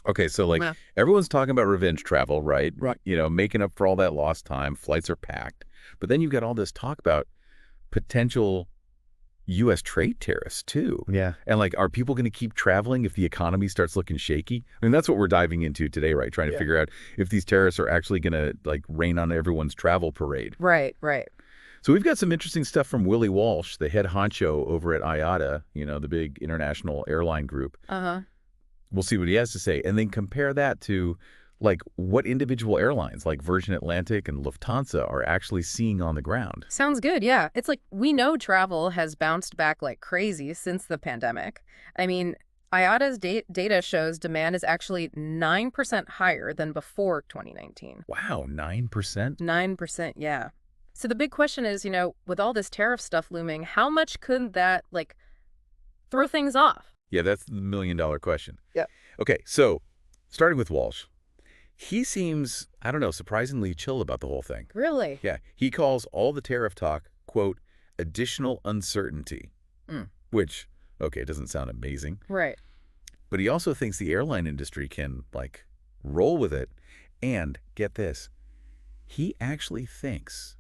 Okay, so like Yeah. everyone's talking about revenge travel, right? Right. Making up for all that lost time, flights are packed. But then you've got all this talk about potential U.S. trade tariffs too. Yeah. And like, are people going to keep traveling if the economy starts looking shaky? I mean, that's what we're diving into today, right? Trying to Yeah. figure out if these tariffs are actually going to like rain on everyone's travel parade. Right, right. So we've got some interesting stuff from Willie Walsh, the head honcho over at IATA, the big international airline group. Uh-huh. We'll see what he has to say, and then compare that to like what individual airlines like Virgin Atlantic and Lufthansa are actually seeing on the ground. Sounds good, yeah. It's like we know travel has bounced back like crazy since the pandemic. I mean, IATA's data shows demand is actually 9% higher than before 2019. Wow, 9%? 9%, yeah. So the big question is, with all this tariff stuff looming, how much could that, throw things off? Yeah, that's the million-dollar question. Yeah. Okay, so starting with Walsh. He seems, I don't know, surprisingly chill about the whole thing. Really? Yeah, he calls all the tariff talk, quote, additional uncertainty, which, okay, doesn't sound amazing. Right. But he also thinks the airline industry can, roll with it. And, get this, he actually thinks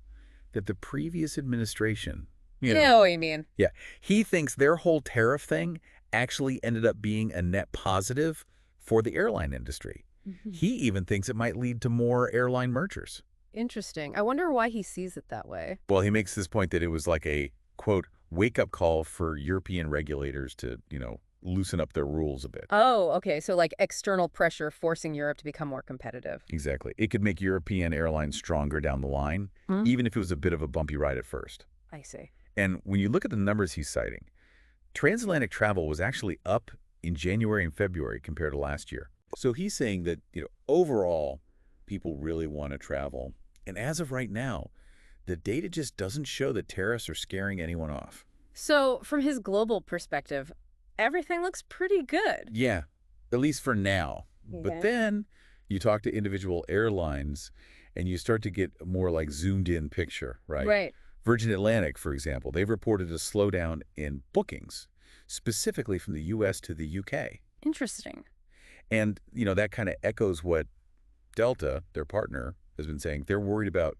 that the previous administration, Yeah, what you mean. yeah, he thinks their whole tariff thing actually ended up being a net positive for the airline industry. He even thinks it might lead to more airline mergers. Interesting. I wonder why he sees it that way. Well, he makes this point that it was like a, quote, wake-up call for European regulators to, loosen up their rules a bit. Oh, okay. So external pressure forcing Europe to become more competitive. Exactly. It could make European airlines stronger down the line, even if it was a bit of a bumpy ride at first. I see. And when you look at the numbers he's citing, transatlantic travel was actually up in January and February compared to last year. So he's saying that, overall, people really want to travel. And as of right now, the data just doesn't show that tariffs are scaring anyone off. So from his global perspective, everything looks pretty good. Yeah, at least for now. Okay. But then you talk to individual airlines and you start to get a more zoomed in picture, right? Right. Virgin Atlantic, for example, they've reported a slowdown in bookings, specifically from the U.S. to the U.K. Interesting. And, that kind of echoes what Delta, their partner, has been saying. They're worried about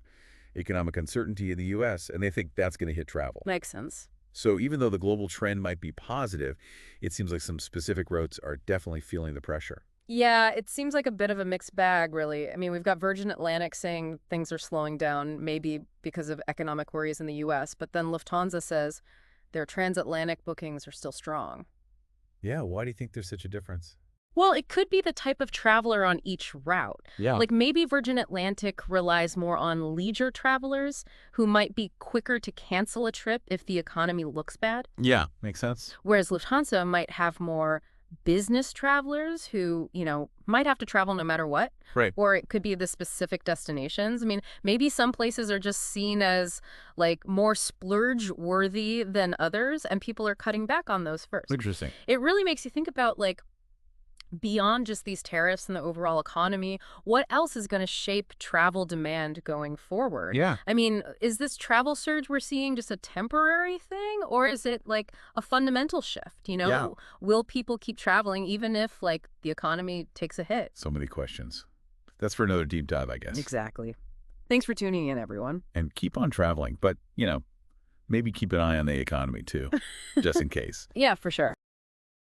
economic uncertainty in the U.S., and they think that's going to hit travel. Makes sense. So even though the global trend might be positive, it seems like some specific routes are definitely feeling the pressure. Yeah, it seems like a bit of a mixed bag, really. I mean, we've got Virgin Atlantic saying things are slowing down, maybe because of economic worries in the U.S., but then Lufthansa says their transatlantic bookings are still strong. Yeah, why do you think there's such a difference? Well, it could be the type of traveler on each route. Yeah. Maybe Virgin Atlantic relies more on leisure travelers who might be quicker to cancel a trip if the economy looks bad. Yeah, makes sense. Whereas Lufthansa might have more business travelers who, might have to travel no matter what. Right. Or it could be the specific destinations. I mean, maybe some places are just seen as more splurge worthy than others, and people are cutting back on those first. Interesting. It really makes you think about beyond just these tariffs and the overall economy, what else is going to shape travel demand going forward? Yeah. I mean, is this travel surge we're seeing just a temporary thing, or is it a fundamental shift? Yeah. Will people keep traveling even if the economy takes a hit? So many questions. That's for another deep dive, I guess. Exactly. Thanks for tuning in, everyone. And keep on traveling, but, maybe keep an eye on the economy too, just in case. Yeah, for sure.